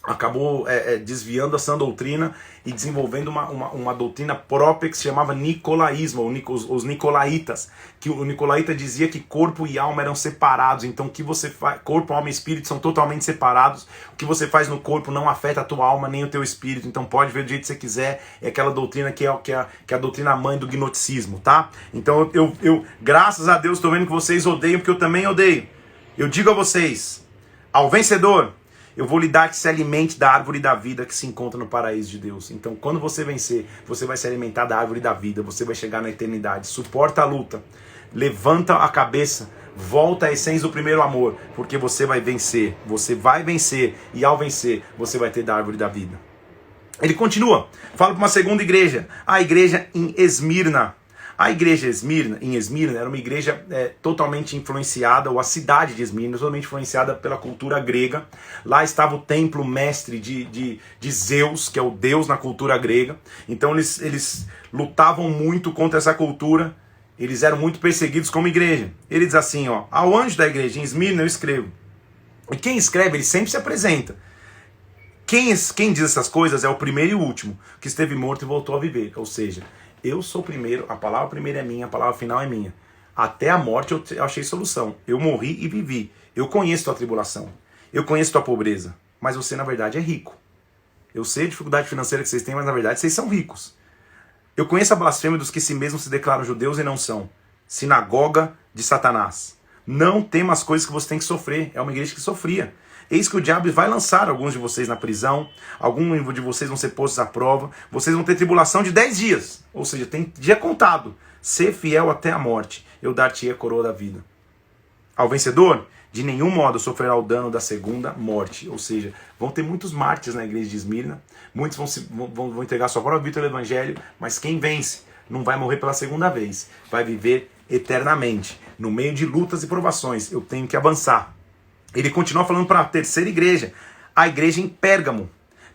acabou desviando a sã doutrina e desenvolvendo uma doutrina própria que se chamava nicolaísmo, os nicolaítas, que o nicolaíta dizia que corpo e alma eram separados, então o que você faz, corpo, alma e espírito são totalmente separados, o que você faz no corpo não afeta a tua alma nem o teu espírito, então pode ver do jeito que você quiser, é aquela doutrina que é a doutrina mãe do gnosticismo, tá? Então eu graças a Deus estou vendo que vocês odeiam, porque eu também odeio. Eu digo a vocês, ao vencedor, eu vou lhe dar que se alimente da árvore da vida que se encontra no paraíso de Deus. Então, quando você vencer, você vai se alimentar da árvore da vida, você vai chegar na eternidade. Suporta a luta, levanta a cabeça, volta à essência do primeiro amor, porque você vai vencer, e ao vencer, você vai ter da árvore da vida. Ele continua, fala para uma segunda igreja, a igreja em Esmirna. A igreja em Esmirna era uma igreja totalmente influenciada, ou a cidade de Esmirna, totalmente influenciada pela cultura grega. Lá estava o templo mestre de Zeus, que é o deus na cultura grega. Então eles lutavam muito contra essa cultura, eles eram muito perseguidos como igreja. Ele diz assim, ó, ao anjo da igreja em Esmirna eu escrevo. E quem escreve, ele sempre se apresenta. Quem diz essas coisas é o primeiro e o último, que esteve morto e voltou a viver, ou seja... Eu sou o primeiro, a palavra primeira é minha, a palavra final é minha. Até a morte eu achei solução. Eu morri e vivi. Eu conheço tua tribulação. Eu conheço tua pobreza. Mas você, na verdade, é rico. Eu sei a dificuldade financeira que vocês têm, mas, na verdade, vocês são ricos. Eu conheço a blasfêmia dos que si mesmos se declaram judeus e não são. Sinagoga de Satanás. Não tema as coisas que você tem que sofrer. É uma igreja que sofria. eis que o diabo vai lançar alguns de vocês na prisão, alguns de vocês vão ser postos à prova, vocês vão ter tribulação de 10 dias, ou seja, tem dia contado. Ser fiel até a morte, eu dar-te a coroa da vida. Ao vencedor, de nenhum modo sofrerá o dano da segunda morte. Ou seja, vão ter muitos mártires na igreja de Esmirna, muitos vão entregar sua própria vida pelo evangelho, mas quem vence não vai morrer pela segunda vez, vai viver eternamente. No meio de lutas e provações, eu tenho que avançar. Ele continua falando para a terceira igreja, a igreja em Pérgamo.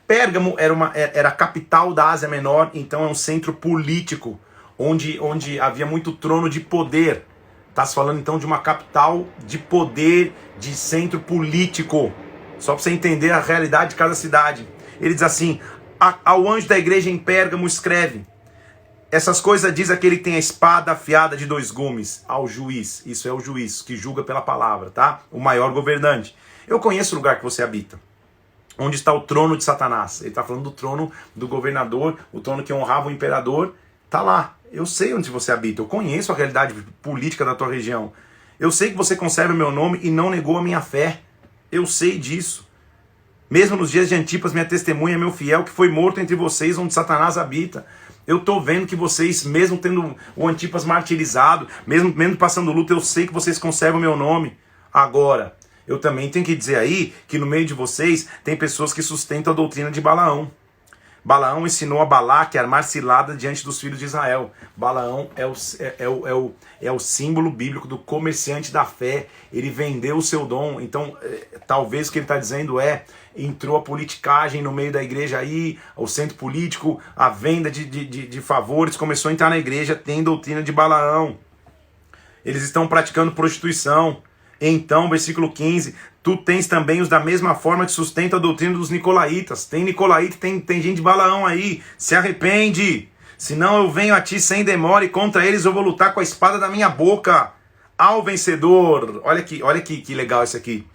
Pérgamo era a capital da Ásia Menor, então é um centro político, onde havia muito trono de poder. Está se falando então de uma capital de poder, de centro político. Só para você entender a realidade de cada cidade. Ele diz assim, ao anjo da igreja em Pérgamo escreve, essas coisas diz aquele que tem a espada afiada de 2 gumes, ao juiz. Isso é o juiz, que julga pela palavra, tá? O maior governante. Eu conheço o lugar que você habita. Onde está o trono de Satanás. Ele está falando do trono do governador, o trono que honrava o imperador. Está lá. Eu sei onde você habita. Eu conheço a realidade política da tua região. Eu sei que você conserva o meu nome e não negou a minha fé. Eu sei disso. Mesmo nos dias de Antipas, minha testemunha, meu fiel, que foi morto entre vocês, onde Satanás habita. Eu estou vendo que vocês, mesmo tendo o Antipas martirizado, mesmo passando luta, eu sei que vocês conservam o meu nome. Agora, eu também tenho que dizer aí que no meio de vocês tem pessoas que sustentam a doutrina de Balaão. Balaão ensinou a Balaque a armar cilada diante dos filhos de Israel. Balaão é o símbolo bíblico do comerciante da fé. Ele vendeu o seu dom. Então, talvez o que ele está dizendo entrou a politicagem no meio da igreja aí, o centro político, a venda de favores começou a entrar na igreja, tem doutrina de Balaão. Eles estão praticando prostituição. Então, versículo 15, tu tens também os da mesma forma que sustenta a doutrina dos nicolaítas. Tem nicolaíta, tem gente de Balaão aí. Se arrepende, senão eu venho a ti sem demora e contra eles eu vou lutar com a espada da minha boca. Ao vencedor, olha que legal isso aqui.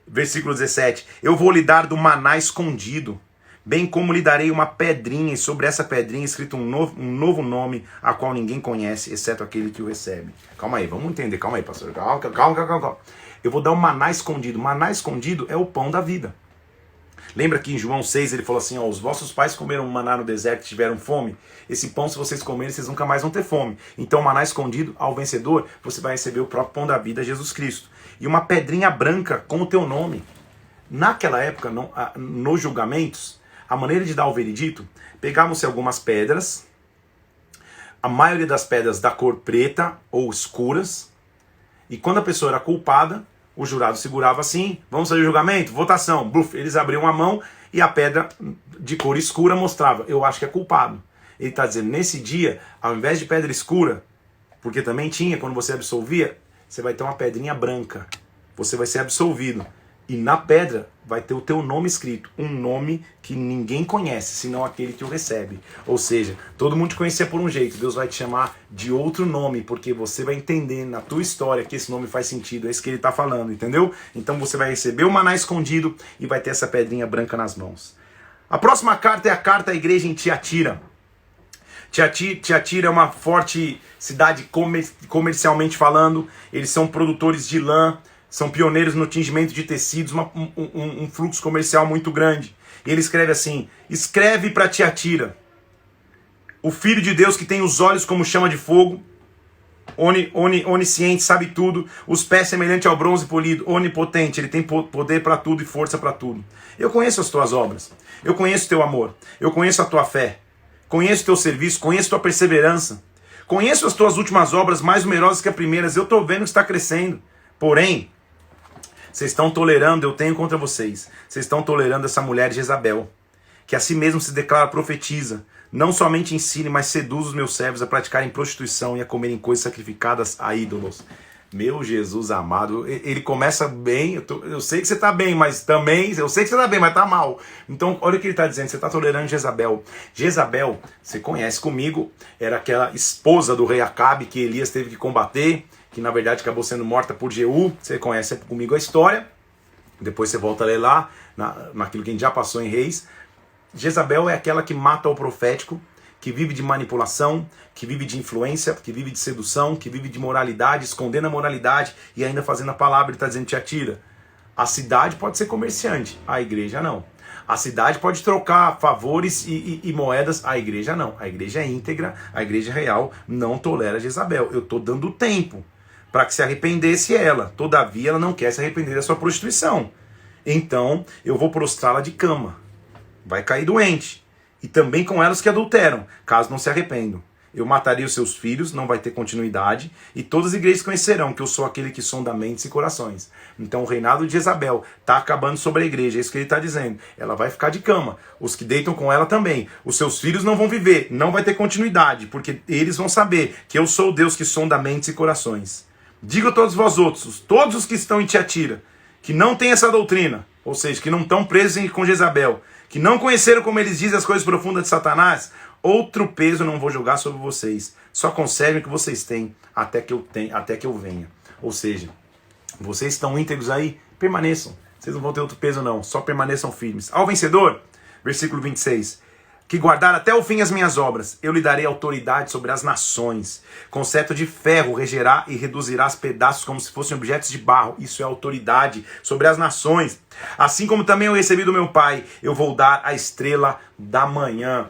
Versículo 17, eu vou lhe dar do maná escondido, bem como lhe darei uma pedrinha, e sobre essa pedrinha escrito um novo nome, a qual ninguém conhece, exceto aquele que o recebe. Calma aí, vamos entender, calma aí, pastor. Calma. Eu vou dar um maná escondido. Maná escondido é o pão da vida. Lembra que em João 6 ele falou assim, ó, os vossos pais comeram maná no deserto e tiveram fome? Esse pão, se vocês comerem, vocês nunca mais vão ter fome. Então, maná escondido, ao vencedor, você vai receber o próprio pão da vida, Jesus Cristo. E uma pedrinha branca com o teu nome. Naquela época, nos julgamentos, a maneira de dar o veredito, pegavam-se algumas pedras, a maioria das pedras da cor preta ou escuras, e quando a pessoa era culpada, o jurado segurava assim, vamos fazer o julgamento, votação, buf, eles abriam a mão e a pedra de cor escura mostrava, eu acho que é culpado. Ele está dizendo, nesse dia, ao invés de pedra escura, porque também tinha, quando você absolvia, você vai ter uma pedrinha branca, você vai ser absolvido. E na pedra vai ter o teu nome escrito, um nome que ninguém conhece, senão aquele que o recebe. Ou seja, todo mundo te conhecia por um jeito, Deus vai te chamar de outro nome, porque você vai entender na tua história que esse nome faz sentido, é isso que ele está falando, entendeu? Então você vai receber o maná escondido e vai ter essa pedrinha branca nas mãos. A próxima carta é a carta à igreja em Tiatira. Tiatira é uma forte cidade comercialmente falando, eles são produtores de lã, são pioneiros no tingimento de tecidos, um fluxo comercial muito grande. E ele escreve assim, escreve para Tiatira, o Filho de Deus que tem os olhos como chama de fogo, onisciente, sabe tudo, os pés semelhante ao bronze polido, onipotente, ele tem poder para tudo e força para tudo. Eu conheço as tuas obras, eu conheço o teu amor, eu conheço a tua fé, conheço o teu serviço, conheço a tua perseverança, conheço as tuas últimas obras mais numerosas que as primeiras, eu estou vendo que está crescendo. Porém, vocês estão tolerando, eu tenho contra vocês, vocês estão tolerando essa mulher Jezabel, que a si mesmo se declara profetiza, não somente ensine, mas seduz os meus servos a praticarem prostituição e a comerem coisas sacrificadas a ídolos. Meu Jesus amado, ele começa bem, eu sei que você está bem, mas também, eu sei que você está bem, mas está mal. Então, olha o que ele está dizendo, você está tolerando Jezabel. Jezabel, você conhece comigo, era aquela esposa do rei Acabe que Elias teve que combater, que na verdade acabou sendo morta por Jeú. Você conhece comigo a história, depois você volta a ler lá, naquilo que a gente já passou em Reis. Jezabel é aquela que mata o profético, que vive de manipulação, que vive de influência, que vive de sedução, que vive de moralidade, escondendo a moralidade e ainda fazendo a palavra. Ele está dizendo, Tiatira, A cidade pode ser comerciante, a igreja não. A cidade pode trocar favores e moedas, a igreja não. A igreja é íntegra, a igreja real não tolera Jezabel. Eu estou dando tempo para que se arrependesse ela. Todavia, ela não quer se arrepender da sua prostituição. Então, eu vou prostrá-la de cama. Vai cair doente. E também com elas que adulteram, caso não se arrependam. Eu matarei os seus filhos, não vai ter continuidade, e todas as igrejas conhecerão que eu sou aquele que sonda mentes e corações. Então o reinado de Jezabel está acabando sobre a igreja, é isso que ele está dizendo. Ela vai ficar de cama, os que deitam com ela também. Os seus filhos não vão viver, não vai ter continuidade, porque eles vão saber que eu sou o Deus que sonda mentes e corações. Digo a todos vós outros, todos os que estão em Tiatira, que não têm essa doutrina, ou seja, que não estão presos com Jezabel, que não conheceram como eles dizem as coisas profundas de Satanás, outro peso não vou jogar sobre vocês. Só conservem o que vocês têm até que eu venha. Ou seja, vocês estão íntegros aí, permaneçam. Vocês não vão ter outro peso não, só permaneçam firmes. Ao vencedor, versículo 26, que guardar até o fim as minhas obras, eu lhe darei autoridade sobre as nações. Com cetro de ferro regerá e reduzirá os pedaços como se fossem objetos de barro. Isso é autoridade sobre as nações. Assim como também eu recebi do meu Pai, eu vou dar a estrela da manhã.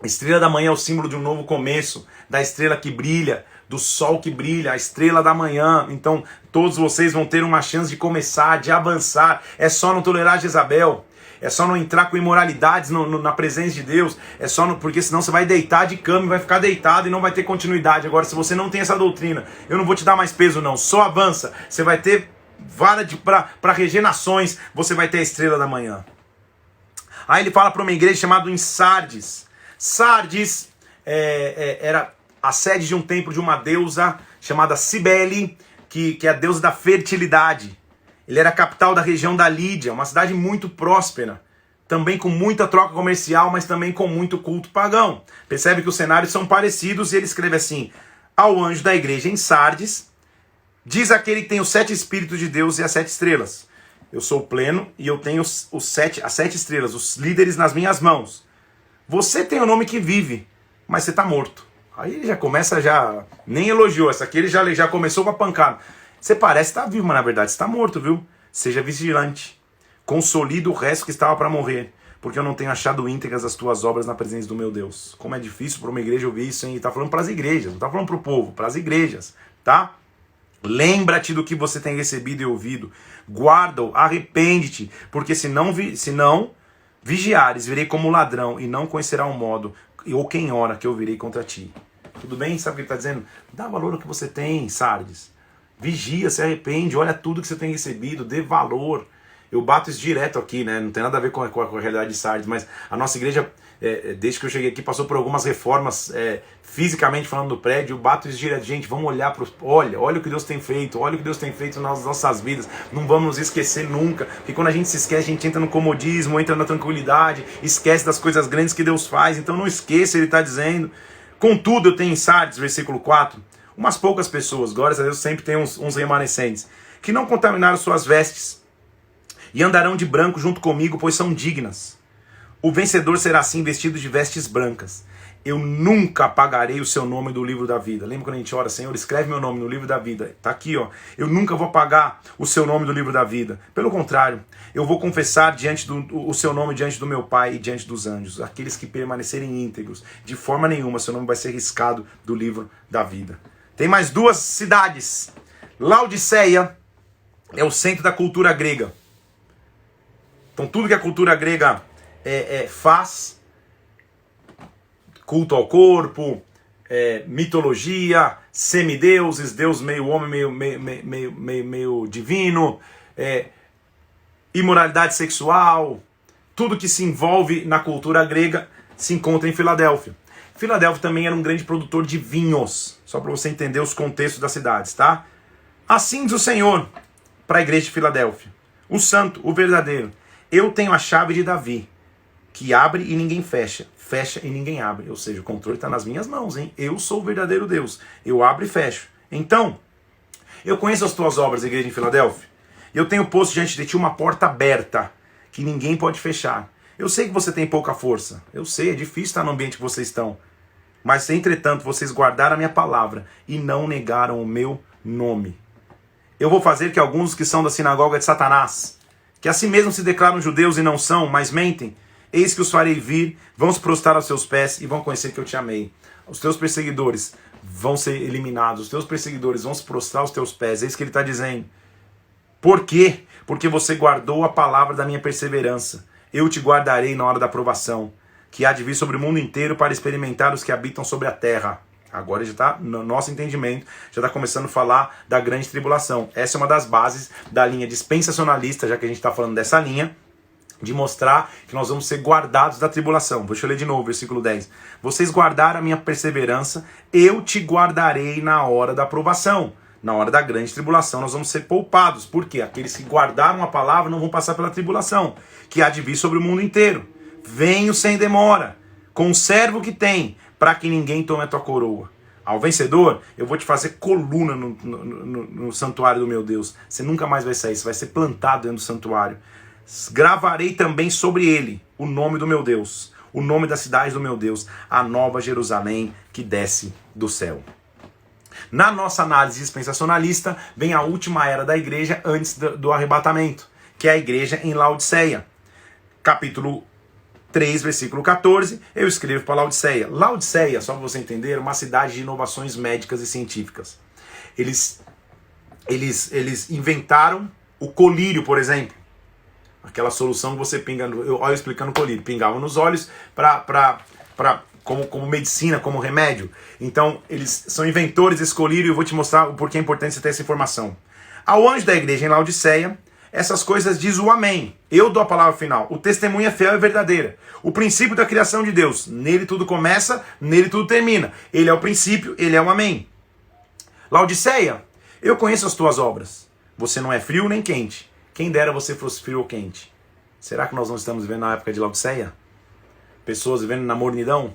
A estrela da manhã é o símbolo de um novo começo, da estrela que brilha, do sol que brilha, a estrela da manhã. Então todos vocês vão ter uma chance de começar, de avançar. É só não tolerar Jezabel, é só não entrar com imoralidades na presença de Deus, é só porque senão você vai deitar de cama e vai ficar deitado e não vai ter continuidade. Agora, se você não tem essa doutrina, eu não vou te dar mais peso não, só avança. Você vai ter vara para reger nações, você vai ter a estrela da manhã. Aí ele fala para uma igreja chamada em Sardes. Sardes era a sede de um templo de uma deusa chamada Cibele, que é a deusa da fertilidade. Ele era a capital da região da Lídia, uma cidade muito próspera, também com muita troca comercial, mas também com muito culto pagão. Percebe que os cenários são parecidos e ele escreve assim: ao anjo da igreja em Sardes, diz aquele que tem os 7 Espíritos de Deus e as 7 estrelas. Eu sou pleno e eu tenho as 7 estrelas, os líderes nas minhas mãos. Você tem um nome que vive, mas você está morto. Aí ele já começa, nem elogiou. Essa aqui ele já começou com a pancada. Você parece estar vivo, mas na verdade você está morto, viu? Seja vigilante. Consolida o resto que estava para morrer, porque eu não tenho achado íntegras as tuas obras na presença do meu Deus. Como é difícil para uma igreja ouvir isso, hein? Ele está falando para as igrejas, não está falando para o povo, para as igrejas, tá? Lembra-te do que você tem recebido e ouvido. Guarda-o, arrepende-te, porque se não vigiares, virei como ladrão, e não conhecerá o modo, ou quem ora que eu virei contra ti. Tudo bem? Sabe o que ele está dizendo? Dá valor ao que você tem, Sardes. Vigia, se arrepende, olha tudo que você tem recebido, dê valor. Eu bato isso direto aqui, né? Não tem nada a ver com a realidade de Sardes, mas a nossa igreja, desde que eu cheguei aqui, passou por algumas reformas, fisicamente falando do prédio. Eu bato isso direto. Gente, vamos olhar para olha o que Deus tem feito, olha o que Deus tem feito nas nossas vidas. Não vamos nos esquecer nunca, porque quando a gente se esquece, a gente entra no comodismo, entra na tranquilidade, esquece das coisas grandes que Deus faz. Então não esqueça, ele está dizendo. Contudo, eu tenho em Sardes, versículo 4, umas poucas pessoas, glórias a Deus, sempre tem uns remanescentes, que não contaminaram suas vestes, e andarão de branco junto comigo, pois são dignas. O vencedor será assim vestido de vestes brancas. Eu nunca apagarei o seu nome do livro da vida. Lembra quando a gente ora, Senhor, escreve meu nome no livro da vida. Está aqui, ó. Eu nunca vou apagar o seu nome do livro da vida. Pelo contrário, eu vou confessar o seu nome diante do meu Pai e diante dos anjos. Aqueles que permanecerem íntegros. De forma nenhuma, seu nome vai ser riscado do livro da vida. Tem mais 2 cidades. Laodiceia é o centro da cultura grega. Então tudo que a cultura grega faz, culto ao corpo, mitologia, semideuses, Deus meio homem, meio divino, imoralidade sexual, tudo que se envolve na cultura grega se encontra em Filadélfia. Filadélfia também era um grande produtor de vinhos, só para você entender os contextos das cidades, tá? Assim diz o Senhor para a igreja de Filadélfia, o santo, o verdadeiro: eu tenho a chave de Davi, que abre e ninguém fecha, fecha e ninguém abre. Ou seja, o controle está nas minhas mãos, hein? Eu sou o verdadeiro Deus, eu abro e fecho. Então, eu conheço as tuas obras, igreja em Filadélfia. Eu tenho posto diante de ti uma porta aberta, que ninguém pode fechar. Eu sei que você tem pouca força, eu sei, é difícil estar no ambiente que vocês estão. Mas, entretanto, vocês guardaram a minha palavra e não negaram o meu nome. Eu vou fazer que alguns que são da sinagoga de Satanás, que a si mesmos se declaram judeus e não são, mas mentem, eis que os farei vir, vão se prostrar aos seus pés e vão conhecer que eu te amei. Os teus perseguidores vão ser eliminados, os teus perseguidores vão se prostrar aos teus pés. É isso que ele está dizendo. Por quê? Porque você guardou a palavra da minha perseverança. Eu te guardarei na hora da provação, que há de vir sobre o mundo inteiro para experimentar os que habitam sobre a terra. Agora já está, no nosso entendimento, já está começando a falar da grande tribulação. Essa é uma das bases da linha dispensacionalista, já que a gente está falando dessa linha, de mostrar que nós vamos ser guardados da tribulação. Deixa eu ler de novo, versículo 10. Vocês guardaram a minha perseverança, eu te guardarei na hora da provação. Na hora da grande tribulação nós vamos ser poupados. Por quê? Aqueles que guardaram a palavra não vão passar pela tribulação, que há de vir sobre o mundo inteiro. Venho sem demora, conserva o que tem, para que ninguém tome a tua coroa. Ao vencedor, eu vou te fazer coluna no santuário do meu Deus. Você nunca mais vai sair, você vai ser plantado dentro do santuário. Gravarei também sobre ele o nome do meu Deus, o nome da cidade do meu Deus, a nova Jerusalém que desce do céu. Na nossa análise dispensacionalista, vem a última era da igreja antes do arrebatamento, que é a igreja em Laodiceia. Capítulo 3, versículo 14, eu escrevo para Laodiceia. Laodiceia, só para você entender, é uma cidade de inovações médicas e científicas. Eles inventaram o colírio, por exemplo. Aquela solução que você pinga, olha explicando o colírio, pingava nos olhos como medicina, como remédio. Então, eles são inventores desse colírio e eu vou te mostrar o porquê é importante você ter essa informação. Ao anjo da igreja em Laodiceia, essas coisas diz o amém. Eu dou a palavra final. O testemunho é fiel e verdadeira. O princípio da criação de Deus. Nele tudo começa, nele tudo termina. Ele é o princípio, ele é o amém. Laodiceia, eu conheço as tuas obras. Você não é frio nem quente. Quem dera você fosse frio ou quente. Será que nós não estamos vivendo na época de Laodiceia? Pessoas vivendo na mornidão?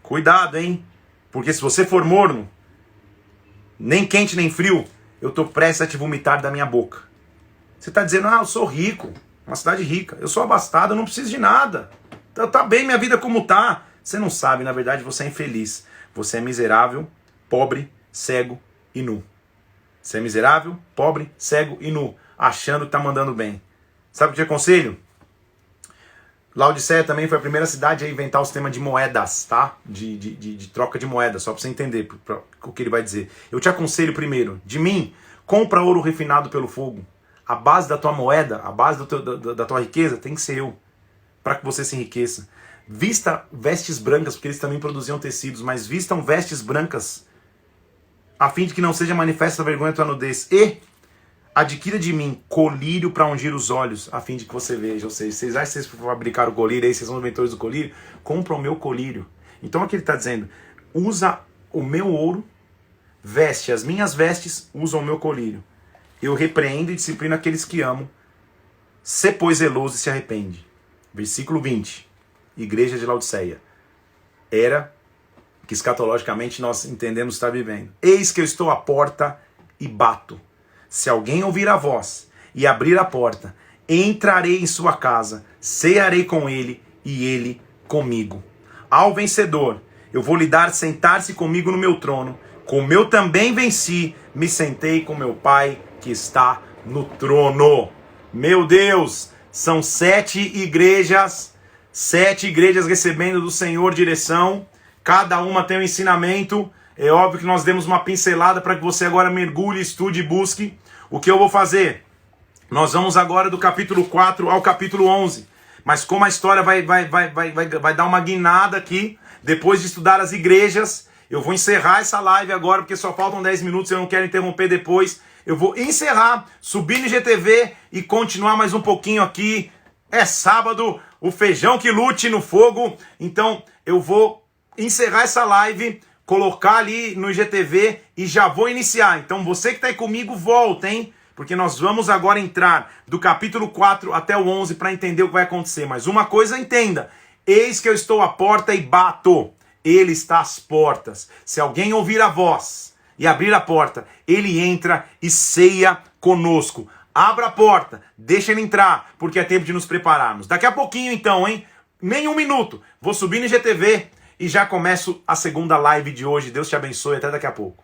Cuidado, hein? Porque se você for morno, nem quente nem frio, eu estou prestes a te vomitar da minha boca. Você está dizendo, eu sou rico, uma cidade rica. Eu sou abastado, eu não preciso de nada. Tá bem minha vida como tá. Você não sabe, na verdade você é infeliz. Você é miserável, pobre, cego e nu. Você é miserável, pobre, cego e nu, achando que tá mandando bem. Sabe o que eu te aconselho? Laodiceia também foi a primeira cidade a inventar o sistema de moedas, tá? De troca de moedas, só para você entender o que ele vai dizer. Eu te aconselho primeiro, de mim, compra ouro refinado pelo fogo. A base da tua moeda, a base da tua riqueza tem que ser eu, para que você se enriqueça. Vista vestes brancas, porque eles também produziam tecidos, mas vistam vestes brancas, a fim de que não seja manifesta a vergonha da tua nudez. E adquira de mim colírio para ungir os olhos, a fim de que você veja. Ou seja, vocês acham que vocês fabricaram o colírio, aí vocês são inventores do colírio? Compra o meu colírio. Então aqui ele está dizendo, usa o meu ouro, veste as minhas vestes, usa o meu colírio. Eu repreendo e disciplino aqueles que amo. Se pois zeloso e se arrepende. Versículo 20. Igreja de Laodiceia. Era que escatologicamente nós entendemos estar vivendo. Eis que eu estou à porta e bato. Se alguém ouvir a voz e abrir a porta, entrarei em sua casa, cearei com ele e ele comigo. Ao vencedor, eu vou lhe dar sentar-se comigo no meu trono, como eu também venci, me sentei com meu Pai que está no trono. Meu Deus, são 7 igrejas recebendo do Senhor direção, cada uma tem um ensinamento. É óbvio que nós demos uma pincelada para que você agora mergulhe, estude e busque. O que eu vou fazer? Nós vamos agora do capítulo 4 ao capítulo 11. Mas como a história vai dar uma guinada aqui, depois de estudar as igrejas, eu vou encerrar essa live agora, porque só faltam 10 minutos, eu não quero interromper depois. Eu vou encerrar, subir no IGTV e continuar mais um pouquinho aqui. É sábado, o feijão que lute no fogo. Então eu vou encerrar essa live, colocar ali no IGTV e já vou iniciar. Então você que está aí comigo, volta, hein? Porque nós vamos agora entrar do capítulo 4 até o 11 para entender o que vai acontecer. Mas uma coisa entenda, eis que eu estou à porta e bato. Ele está às portas. Se alguém ouvir a voz e abrir a porta, ele entra e ceia conosco. Abra a porta, deixa ele entrar, porque é tempo de nos prepararmos. Daqui a pouquinho então, hein? Nem um minuto. Vou subir no IGTV e já começo a segunda live de hoje. Deus te abençoe, até daqui a pouco.